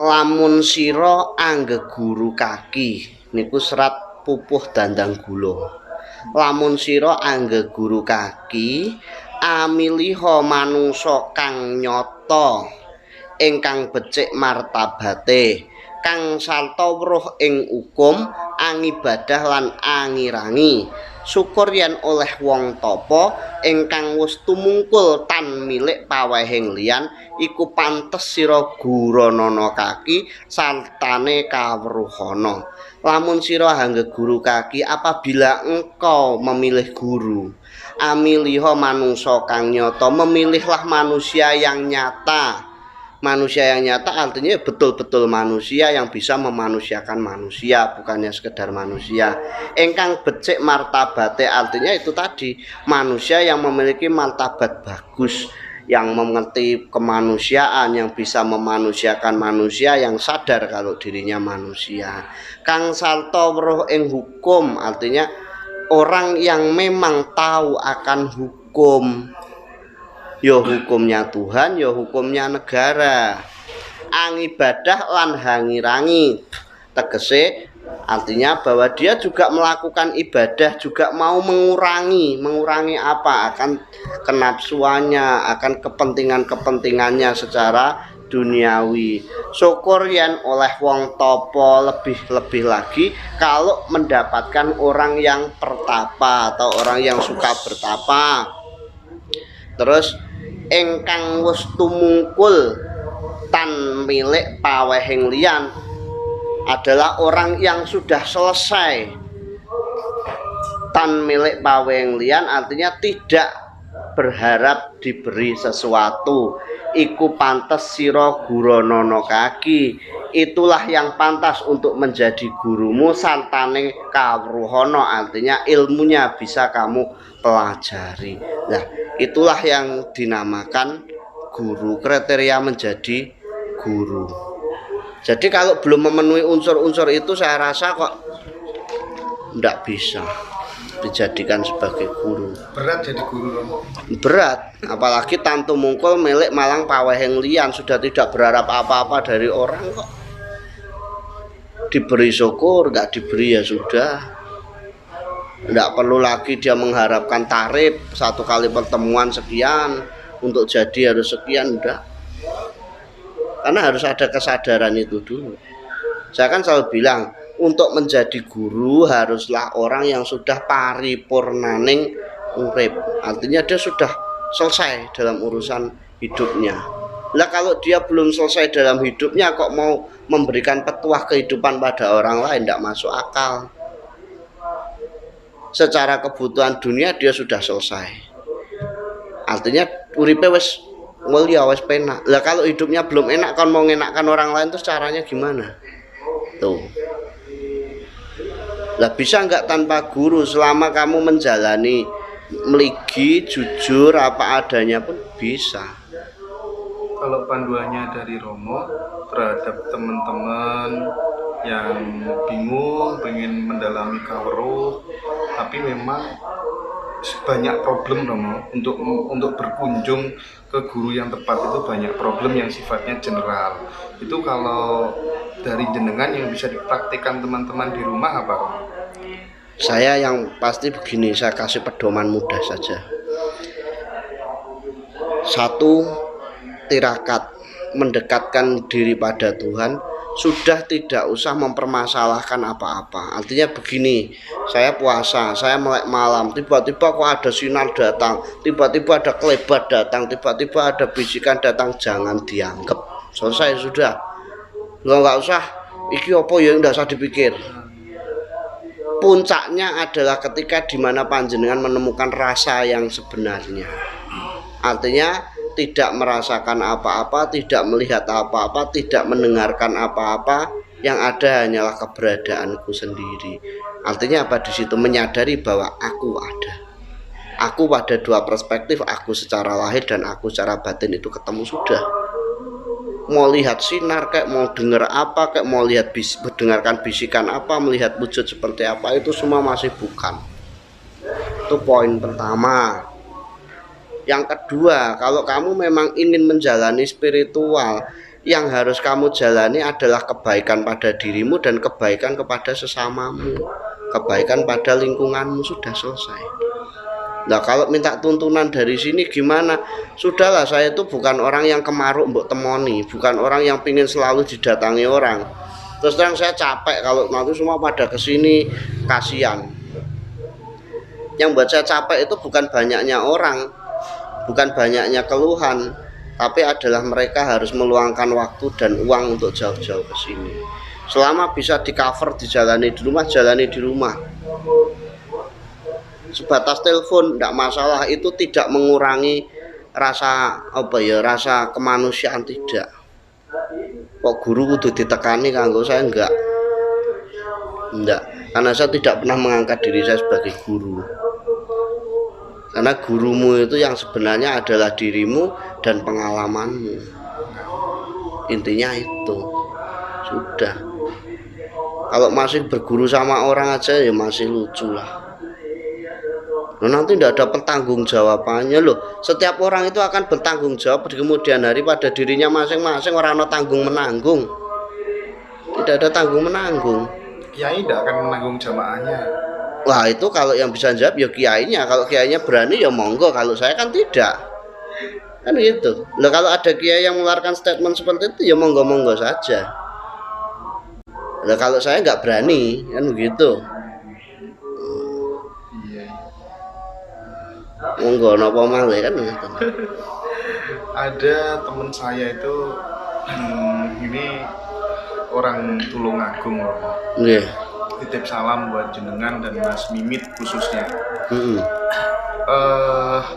Lamun sira anggeguru kaki niku serat pupuh dandang gula. Lamun sira anggeguru kaki amiliha manungsa kang nyata ingkang becik martabate kang sarta weruh ing hukum angibadah lan angirangi syukur yen oleh wong tapa ingkang wis tumungkul tan milik pawehing liyan iku pantes sira guranana kaki sartane kawruhana. Lamun sira anggeguru kaki apabila engkau memilih guru amiliha manungsa kang nyata memilihlah manusia yang nyata. Manusia yang nyata artinya betul-betul manusia yang bisa memanusiakan manusia, bukannya sekedar manusia. Engkang becik martabate artinya itu tadi, manusia yang memiliki martabat bagus, yang mengerti kemanusiaan, yang bisa memanusiakan manusia, yang sadar kalau dirinya manusia. Kang sarta weruh ing hukum artinya orang yang memang tahu akan hukum. Ya hukumnya Tuhan, ya hukumnya negara. Angibadah lan hangirangi. Tegese artinya bahwa dia juga melakukan ibadah, juga mau mengurangi apa? Akan kenapsuannya, akan kepentingannya secara duniawi. Syukur yen oleh wong topo lebih lagi kalau mendapatkan orang yang pertapa atau orang yang suka bertapa. Terus ingkang wis tumungkul tan milik pawehing liyan adalah orang yang sudah selesai tan milik pawehing liyan artinya tidak berharap diberi sesuatu. Iku pantes sira guranana kaki, itulah yang pantas untuk menjadi gurumu sartane kawruhana artinya ilmunya bisa kamu pelajari. Nah, itulah yang dinamakan guru, kriteria menjadi guru. Jadi kalau belum memenuhi unsur-unsur itu saya rasa kok tidak bisa dijadikan sebagai guru. Berat jadi guru. Berat, apalagi tantu mungkul milik malang pawehing liyan, sudah tidak berharap apa-apa dari orang kok. Diberi syukur, nggak diberi ya sudah. Nggak perlu lagi dia mengharapkan tarif satu kali pertemuan sekian, untuk jadi harus sekian, enggak. Karena harus ada kesadaran itu dulu. Saya kan selalu bilang, untuk menjadi guru haruslah orang yang sudah paripurnaning urip. Artinya dia sudah selesai dalam urusan hidupnya. Lah kalau dia belum selesai dalam hidupnya kok mau memberikan petuah kehidupan pada orang lain, tidak masuk akal. Secara kebutuhan dunia dia sudah selesai. Artinya uripe wis mulia, wis penak. Lah kalau hidupnya belum enak kan mau ngenakkan orang lain, terus caranya gimana? Tuh. Lah bisa nggak tanpa guru? Selama kamu menjalani meligi, jujur apa adanya pun bisa. Kalau panduannya dari Romo terhadap teman-teman yang bingung pengen mendalami kawruh tapi memang banyak problem Romo untuk berkunjung ke guru yang tepat itu banyak problem yang sifatnya general. Itu kalau dari jenengan yang bisa dipraktikkan teman-teman di rumah apa Romo? Saya yang pasti begini, saya kasih pedoman mudah saja. Satu, tirakat, mendekatkan diri pada Tuhan, sudah tidak usah mempermasalahkan apa-apa. Artinya begini, saya puasa, saya melek malam, tiba-tiba kok ada sinar datang, tiba-tiba ada kelebat datang, tiba-tiba ada bisikan datang, jangan dianggap. Selesai sudah. Nggak usah, iki apa ya, nggak usah dipikir. Puncaknya adalah ketika dimana panjenengan menemukan rasa yang sebenarnya. Artinya tidak merasakan apa-apa, tidak melihat apa-apa, tidak mendengarkan apa-apa, yang ada hanyalah keberadaanku sendiri. Artinya apa di situ? Menyadari bahwa aku ada. Aku pada dua perspektif, aku secara lahir dan aku secara batin itu ketemu sudah. Mau lihat sinar kayak mau dengar apa kayak mau lihat mendengarkan bisikan apa, melihat wujud seperti apa, itu semua masih bukan. Itu poin pertama. Yang kedua, kalau kamu memang ingin menjalani spiritual, Yang harus kamu jalani adalah kebaikan pada dirimu dan kebaikan kepada sesamamu, kebaikan pada lingkunganmu. Sudah selesai. Nah kalau minta tuntunan dari sini gimana? Sudahlah, saya itu bukan orang yang kemaruk mbok temoni, bukan orang yang pingin selalu didatangi orang. Terus terang saya capek kalau nanti semua pada kesini, kasihan. Yang buat saya capek itu bukan banyaknya orang, bukan banyaknya keluhan, tapi adalah mereka harus meluangkan waktu dan uang untuk jauh-jauh ke sini. Selama bisa di cover dijalani di rumah, jalani di rumah. Sebatas telepon tidak masalah, itu tidak mengurangi rasa rasa kemanusiaan, tidak. Kok guru kudu ditekani, kanggo saya enggak, karena saya tidak pernah mengangkat diri saya sebagai guru. Karena gurumu itu yang sebenarnya adalah dirimu dan pengalamanmu. Intinya itu. Sudah. Kalau masih berguru sama orang aja ya masih lucu lah. Nanti tidak ada pertanggungjawabannya loh. Setiap orang itu akan bertanggung jawab di kemudian hari pada dirinya masing-masing. Orang no tanggung menanggung. Tidak ada tanggung menanggung. Kiai tidak akan menanggung jamaahnya. Wah itu kalau yang bisa jawab ya kiainya. Kalau kiainya berani ya monggo. Kalau saya kan tidak. Kan gitu. Nah kalau ada kiai yang mengeluarkan statement seperti itu ya monggo-monggo saja. Nah kalau saya nggak berani kan begitu. Monggo napa malih kan gitu. Ada teman saya itu ini orang Tulungagung loh. Nggih. Titip salam buat jenengan dan Mas Mimit khususnya.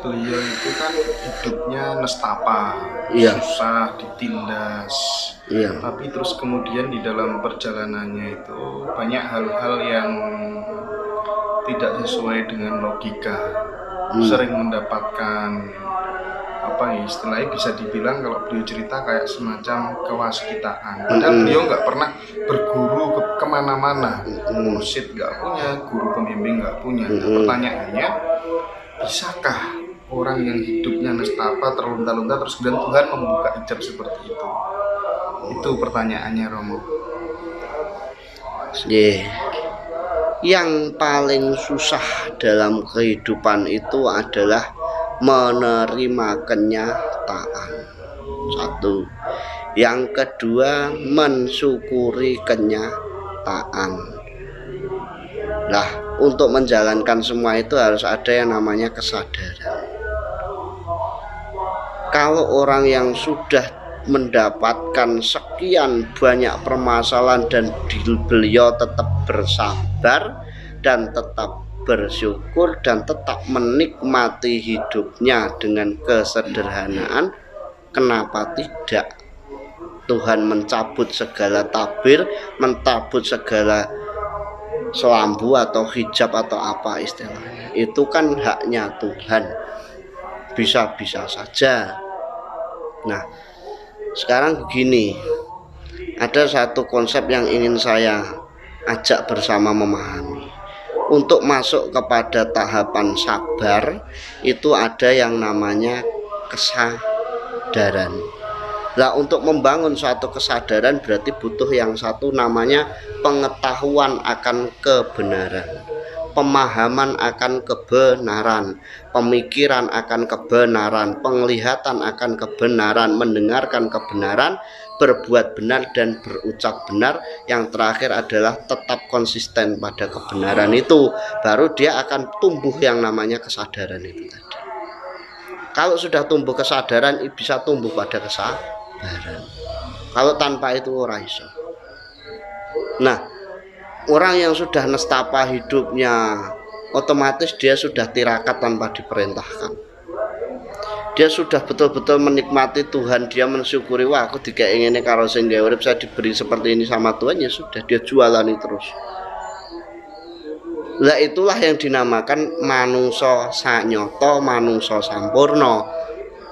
Beliau itu kan hidupnya nestapa, susah ditindas. Tapi terus kemudian di dalam perjalanannya itu banyak hal-hal yang tidak sesuai dengan logika. Sering mendapatkan istilahnya bisa dibilang kalau beliau cerita kayak semacam kewaskitaan. Padahal beliau nggak pernah berguru kemana-mana, mursyid nggak punya, guru pembimbing nggak punya. Pertanyaannya, bisakah orang yang hidupnya nestapa terlunta-lunta terus kemudian Tuhan membuka hijab seperti itu? Itu pertanyaannya, Romo. Yang paling susah dalam kehidupan itu adalah menerima kenyataan. Satu. Yang kedua, mensyukuri kenyataan. Nah, untuk menjalankan semua itu harus ada yang namanya kesadaran. Kalau orang yang sudah mendapatkan sekian banyak permasalahan dan beliau tetap bersabar dan tetap bersyukur dan tetap menikmati hidupnya dengan kesederhanaan, kenapa tidak Tuhan mencabut segala tabir, mencabut segala selambu atau hijab atau apa istilahnya. Itu kan haknya Tuhan, bisa-bisa saja. Nah sekarang begini, ada satu konsep yang ingin saya ajak bersama memahami. Untuk masuk kepada tahapan sabar itu ada yang namanya kesadaran. Nah untuk membangun suatu kesadaran berarti butuh yang satu namanya pengetahuan akan kebenaran, pemahaman akan kebenaran, pemikiran akan kebenaran, penglihatan akan kebenaran, mendengarkan kebenaran, berbuat benar dan berucap benar. Yang terakhir adalah tetap konsisten pada kebenaran itu. Baru dia akan tumbuh yang namanya kesadaran itu tadi. Kalau sudah tumbuh kesadaran, bisa tumbuh pada kesabaran. Kalau tanpa itu ora iso. Nah, orang yang sudah nestapa hidupnya, otomatis dia sudah tirakat tanpa diperintahkan. Dia sudah betul-betul menikmati Tuhan, dia mensyukuri, wah aku dikei ngene karo sing gawe urip, saya diberi seperti ini sama Tuhan, ya sudah dia jualani terus. Lah itulah yang dinamakan manungsa sanyata, manungsa sampurna.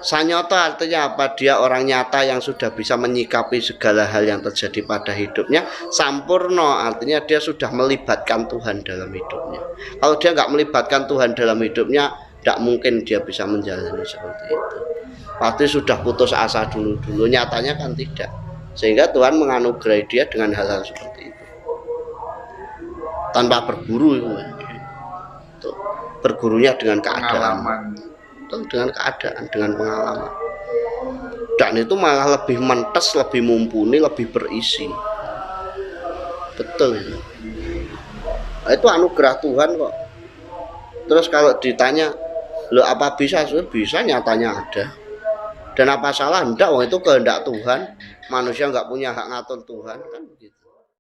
Sanyata artinya apa? Dia orang nyata yang sudah bisa menyikapi segala hal yang terjadi pada hidupnya. Sampurna artinya dia sudah melibatkan Tuhan dalam hidupnya. Kalau dia nggak melibatkan Tuhan dalam hidupnya, tidak mungkin dia bisa menjalani seperti itu. Pasti sudah putus asa dulu-dulu. Nyatanya kan tidak. Sehingga Tuhan menganugerahi dia dengan hal-hal seperti itu. Tanpa berburu itu. Tuh, bergurunya dengan keadaan. Tuh, dengan keadaan, dengan pengalaman. Dan itu malah lebih mentes, lebih mumpuni, lebih berisi. Betul itu. Nah, itu anugerah Tuhan kok. Terus kalau ditanya, lo apa bisa? Bisa, nyatanya ada. Dan apa salah? Enggak, itu kehendak Tuhan. Manusia nggak punya hak ngatur Tuhan, kan begitu.